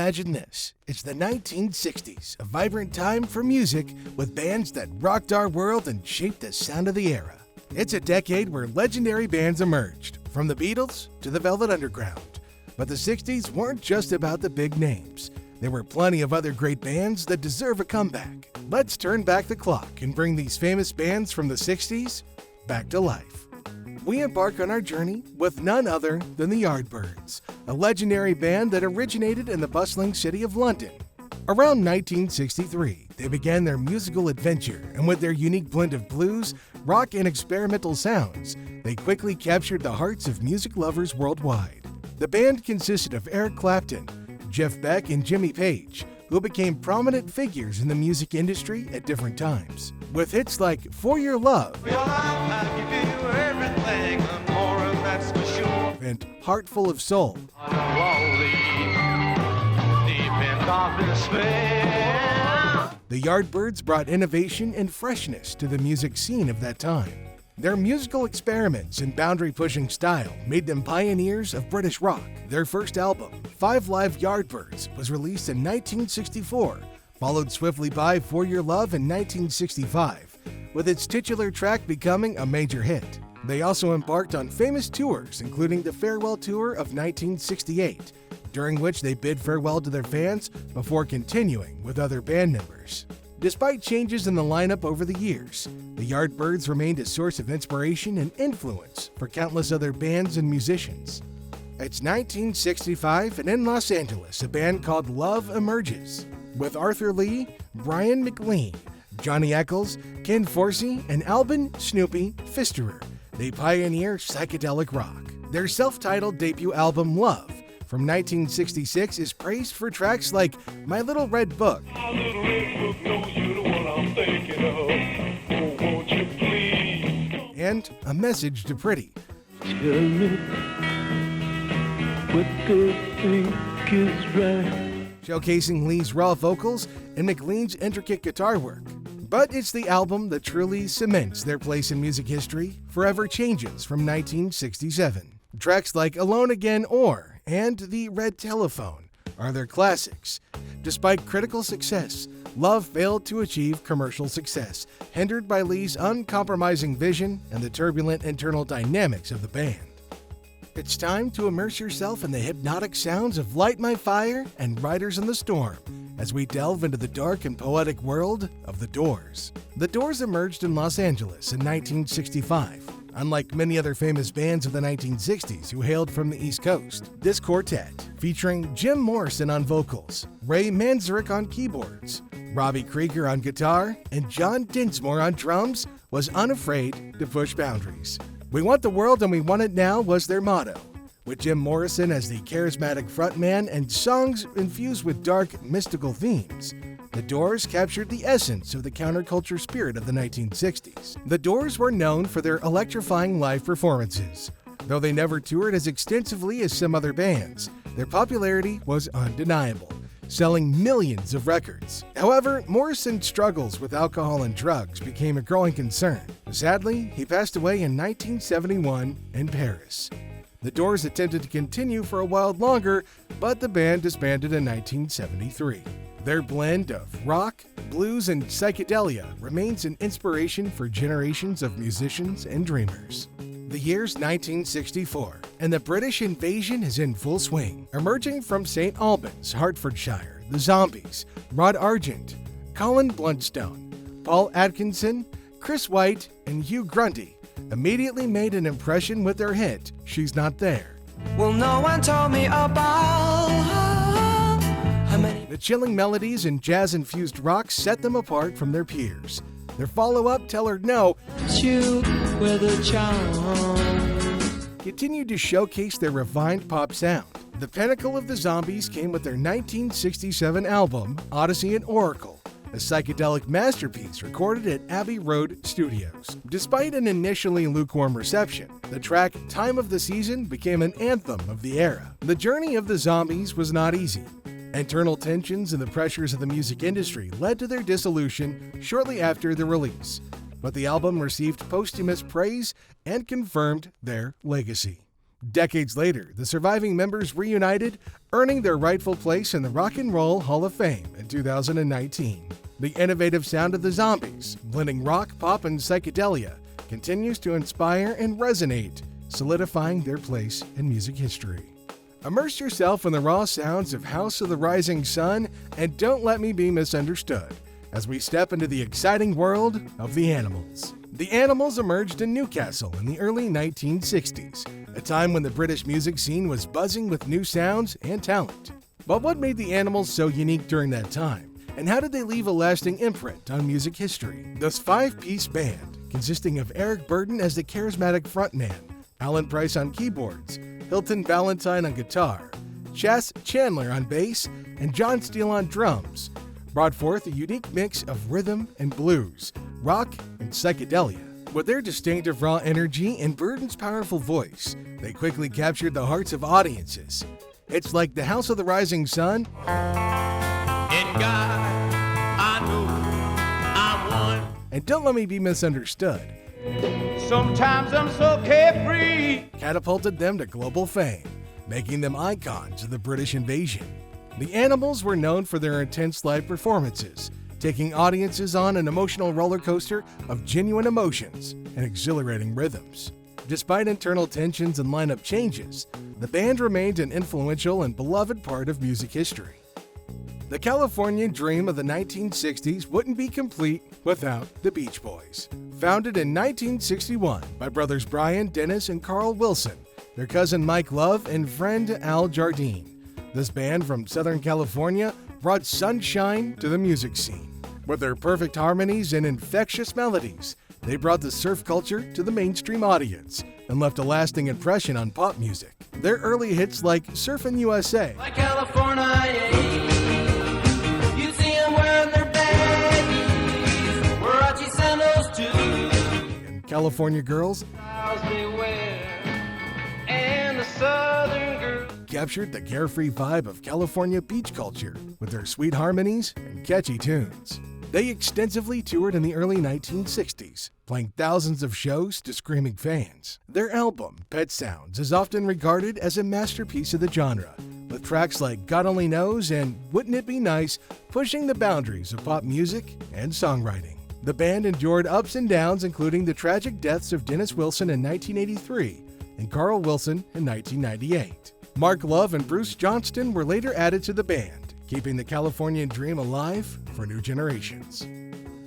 imagine this. It's the 1960s, a vibrant time for music with bands that rocked our world and shaped the sound of the era. It's a decade where legendary bands emerged, from the Beatles to the Velvet Underground. But the 60s weren't just about the big names. There were plenty of other great bands that deserve a comeback. Let's turn back the clock and bring these famous bands from the 60s back to life. We embark on our journey with none other than the Yardbirds, a legendary band that originated in the bustling city of London. Around 1963, they began their musical adventure, and with their unique blend of blues, rock, and experimental sounds, they quickly captured the hearts of music lovers worldwide. The band consisted of Eric Clapton, Jeff Beck, and Jimmy Page, who became prominent figures in the music industry at different times. With hits like For Your Love and Heart Full of Soul, the Yardbirds brought innovation and freshness to the music scene of that time. Their musical experiments and boundary-pushing style made them pioneers of British rock. Their first album, 5 Live Yardbirds, was released in 1964, followed swiftly by For Your Love in 1965, with its titular track becoming a major hit. They also embarked on famous tours, including the Farewell Tour of 1968, during which they bid farewell to their fans before continuing with other band members. Despite changes in the lineup over the years, the Yardbirds remained a source of inspiration and influence for countless other bands and musicians. It's 1965, and in Los Angeles, a band called Love emerges, with Arthur Lee, Brian McLean, Johnny Eccles, Ken Forsey, and Albin "Snoopy" Pfisterer. They pioneer psychedelic rock. Their self-titled debut album, Love, from 1966, is praised for tracks like My Little Red Book, and A Message to Pretty. Showcasing Lee's raw vocals and McLean's intricate guitar work. But it's the album that truly cements their place in music history, Forever Changes from 1967. Tracks like Alone Again and The Red Telephone are their classics. Despite critical success, Love failed to achieve commercial success, hindered by Lee's uncompromising vision and the turbulent internal dynamics of the band. It's time to immerse yourself in the hypnotic sounds of Light My Fire and Riders in the Storm as we delve into the dark and poetic world of The Doors. The Doors emerged in Los Angeles in 1965. Unlike many other famous bands of the 1960s who hailed from the East Coast, this quartet, featuring Jim Morrison on vocals, Ray Manzarek on keyboards, Robbie Krieger on guitar, and John Dinsmore on drums, was unafraid to push boundaries. We want the world and we want it now was their motto. With Jim Morrison as the charismatic frontman and songs infused with dark, mystical themes, The Doors captured the essence of the counterculture spirit of the 1960s. The Doors were known for their electrifying live performances. Though they never toured as extensively as some other bands, their popularity was undeniable, selling millions of records. However, Morrison's struggles with alcohol and drugs became a growing concern. Sadly, he passed away in 1971 in Paris. The Doors attempted to continue for a while longer, but the band disbanded in 1973. Their blend of rock, blues, and psychedelia remains an inspiration for generations of musicians and dreamers. The year's 1964, and the British invasion is in full swing. Emerging from St. Albans, Hertfordshire, the Zombies, Rod Argent, Colin Blunstone, Paul Atkinson, Chris White, and Hugh Grundy immediately made an impression with their hit, She's Not There. Well, no one told me about how many. The chilling melodies and jazz-infused rock set them apart from their peers. Their follow-up, Tell Her No, You with a charm, continued to showcase their refined pop sound. The pinnacle of the Zombies came with their 1967 album, Odyssey and Oracle, a psychedelic masterpiece recorded at Abbey Road Studios. Despite an initially lukewarm reception, the track Time of the Season became an anthem of the era. The journey of the Zombies was not easy. Internal tensions and the pressures of the music industry led to their dissolution shortly after the release, but the album received posthumous praise and confirmed their legacy. Decades later, the surviving members reunited, earning their rightful place in the Rock and Roll Hall of Fame in 2019. The innovative sound of the Zombies, blending rock, pop, and psychedelia, continues to inspire and resonate, solidifying their place in music history. Immerse yourself in the raw sounds of House of the Rising Sun and Don't Let Me Be Misunderstood as we step into the exciting world of the Animals. The Animals emerged in Newcastle in the early 1960s, a time when the British music scene was buzzing with new sounds and talent. But what made the Animals so unique during that time? And how did they leave a lasting imprint on music history? This five-piece band, consisting of Eric Burdon as the charismatic frontman, Alan Price on keyboards, Hilton Valentine on guitar, Chas Chandler on bass, and John Steele on drums, brought forth a unique mix of rhythm and blues, rock and psychedelia. With their distinctive raw energy and Burdon's powerful voice, they quickly captured the hearts of audiences. It's like the House of the Rising Sun, In God, I know I'm one. and Don't Let Me Be Misunderstood Sometimes I'm so carefree. catapulted them to global fame, making them icons of the British invasion. The Animals were known for their intense live performances, taking audiences on an emotional roller coaster of genuine emotions and exhilarating rhythms. Despite internal tensions and lineup changes, the band remained an influential and beloved part of music history. The California dream of the 1960s wouldn't be complete without the Beach Boys. Founded in 1961 by brothers Brian, Dennis, and Carl Wilson, their cousin Mike Love, and friend Al Jardine, this band from Southern California brought sunshine to the music scene. With their perfect harmonies and infectious melodies, they brought the surf culture to the mainstream audience and left a lasting impression on pop music. Their early hits like Surfin' USA, Like California, you see them wearing their baggies, Warachi sandals too. and California Girls Styles they wear, and the Southern girls. captured the carefree vibe of California beach culture with their sweet harmonies and catchy tunes. They extensively toured in the early 1960s, playing thousands of shows to screaming fans. Their album, Pet Sounds, is often regarded as a masterpiece of the genre, with tracks like God Only Knows and Wouldn't It Be Nice pushing the boundaries of pop music and songwriting. The band endured ups and downs, including the tragic deaths of Dennis Wilson in 1983 and Carl Wilson in 1998. Mark Love and Bruce Johnston were later added to the band, keeping the Californian dream alive for new generations.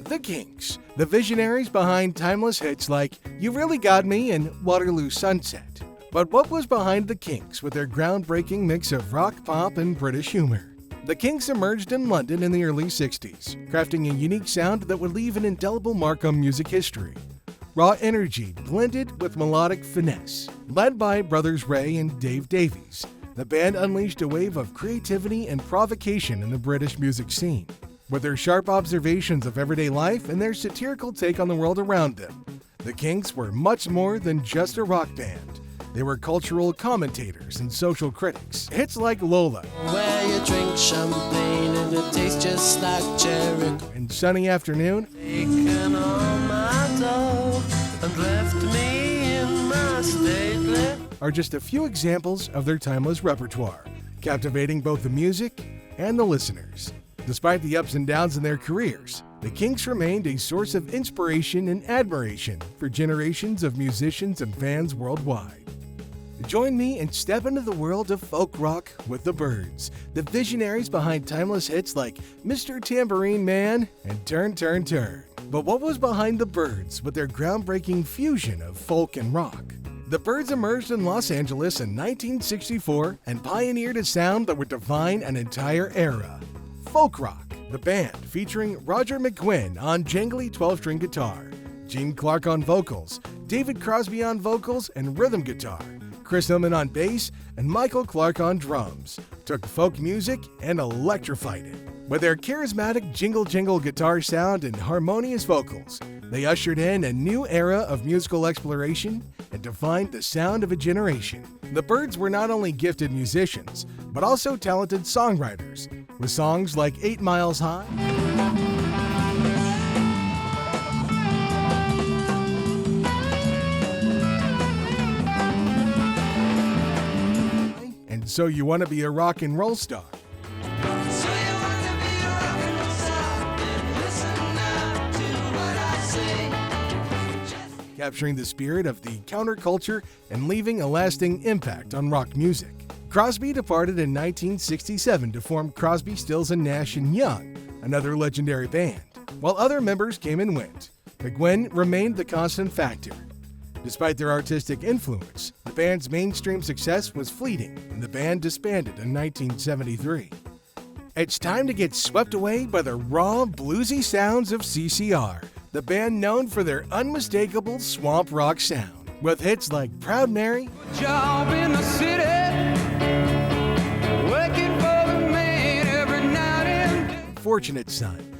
The Kinks, the visionaries behind timeless hits like You Really Got Me and Waterloo Sunset. But what was behind the Kinks with their groundbreaking mix of rock, pop, and British humor? The Kinks emerged in London in the early 60s, crafting a unique sound that would leave an indelible mark on music history. Raw energy blended with melodic finesse. Led by brothers Ray and Dave Davies, the band unleashed a wave of creativity and provocation in the British music scene. With their sharp observations of everyday life and their satirical take on the world around them, the Kinks were much more than just a rock band. They were cultural commentators and social critics. Hits like Lola, Where you drink champagne and it tastes just like cherry. and Sunny Afternoon Taken all my dough and left me in my stately. are just a few examples of their timeless repertoire, captivating both the music and the listeners. Despite the ups and downs in their careers, the Kinks remained a source of inspiration and admiration for generations of musicians and fans worldwide. Join me and step into the world of folk rock with the Byrds, the visionaries behind timeless hits like Mr. Tambourine Man and Turn, Turn, Turn. But what was behind the Byrds with their groundbreaking fusion of folk and rock? The Byrds emerged in Los Angeles in 1964 and pioneered a sound that would define an entire era. Folk rock, the band featuring Roger McGuinn on jangly 12-string guitar, Gene Clark on vocals, David Crosby on vocals and rhythm guitar, Chris Hillman on bass, and Michael Clark on drums, took folk music and electrified it. With their charismatic jingle-jingle guitar sound and harmonious vocals, they ushered in a new era of musical exploration and defined the sound of a generation. The Byrds were not only gifted musicians, but also talented songwriters, with songs like 8 Miles High, So You Want to Be a Rock and Roll Star. So you wanna be a rock and roll star? Then listen now to what I say. Capturing the spirit of the counterculture and leaving a lasting impact on rock music. Crosby departed in 1967 to form Crosby, Stills and Nash and Young, another legendary band. While other members came and went, McGuinn remained the constant factor. Despite their artistic influence, the band's mainstream success was fleeting, and the band disbanded in 1973. It's time to get swept away by the raw, bluesy sounds of CCR, the band known for their unmistakable swamp rock sound, with hits like Proud Mary, Job in the city, working for the man every night and day. Fortunate Son.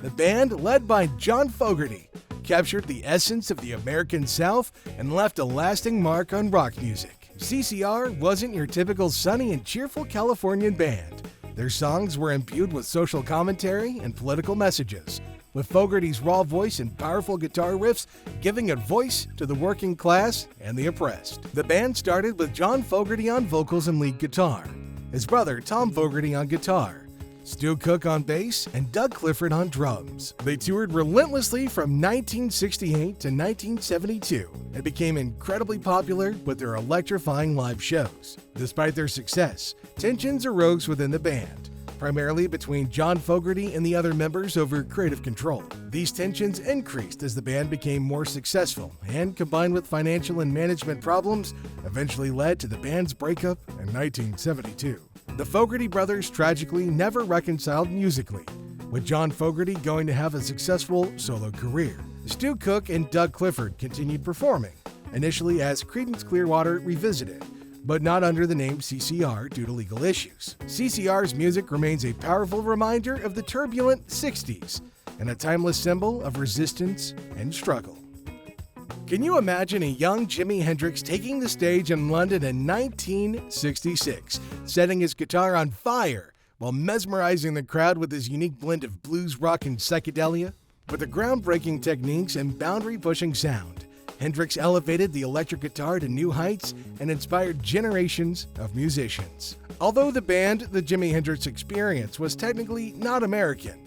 The band, led by John Fogerty, captured the essence of the American South and left a lasting mark on rock music. CCR wasn't your typical sunny and cheerful Californian band. Their songs were imbued with social commentary and political messages, with Fogerty's raw voice and powerful guitar riffs giving a voice to the working class and the oppressed. The band started with John Fogerty on vocals and lead guitar, his brother Tom Fogerty on guitar, Stu Cook on bass, and Doug Clifford on drums. They toured relentlessly from 1968 to 1972 and became incredibly popular with their electrifying live shows. Despite their success, tensions arose within the band, primarily between John Fogerty and the other members over creative control. These tensions increased as the band became more successful and, combined with financial and management problems, eventually led to the band's breakup in 1972. The Fogerty brothers tragically never reconciled musically, with John Fogerty going to have a successful solo career. Stu Cook and Doug Clifford continued performing, initially as Creedence Clearwater Revisited, but not under the name CCR due to legal issues. CCR's music remains a powerful reminder of the turbulent 60s and a timeless symbol of resistance and struggle. Can you imagine a young Jimi Hendrix taking the stage in London in 1966, setting his guitar on fire while mesmerizing the crowd with his unique blend of blues, rock, and psychedelia? With the groundbreaking techniques and boundary-pushing sound, Hendrix elevated the electric guitar to new heights and inspired generations of musicians. Although the band The Jimi Hendrix Experience was technically not American,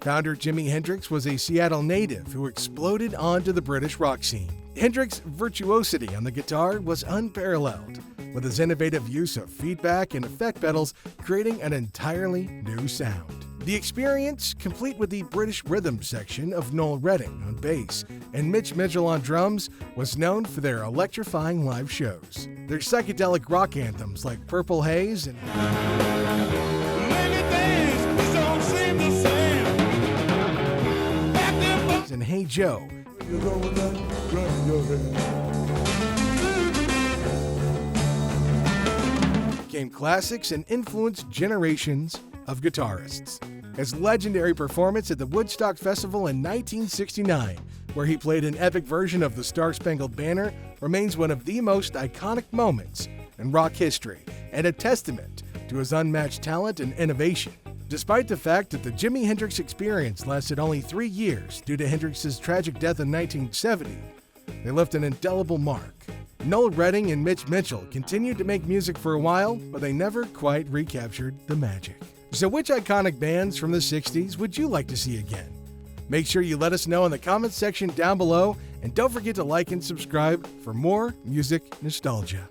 founder Jimi Hendrix was a Seattle native who exploded onto the British rock scene. Hendrix's virtuosity on the guitar was unparalleled, with his innovative use of feedback and effect pedals creating an entirely new sound. The Experience, complete with the British rhythm section of Noel Redding on bass and Mitch Mitchell on drums, was known for their electrifying live shows. Their psychedelic rock anthems like Purple Haze and Hey Joe became classics and influenced generations of guitarists. His legendary performance at the Woodstock Festival in 1969, where he played an epic version of the Star-Spangled Banner, remains one of the most iconic moments in rock history and a testament to his unmatched talent and innovation. Despite the fact that the Jimi Hendrix Experience lasted only 3 years due to Hendrix's tragic death in 1970, they left an indelible mark. Noel Redding and Mitch Mitchell continued to make music for a while, but they never quite recaptured the magic. So which iconic bands from the 60s would you like to see again? Make sure you let us know in the comments section down below, and don't forget to like and subscribe for more music nostalgia.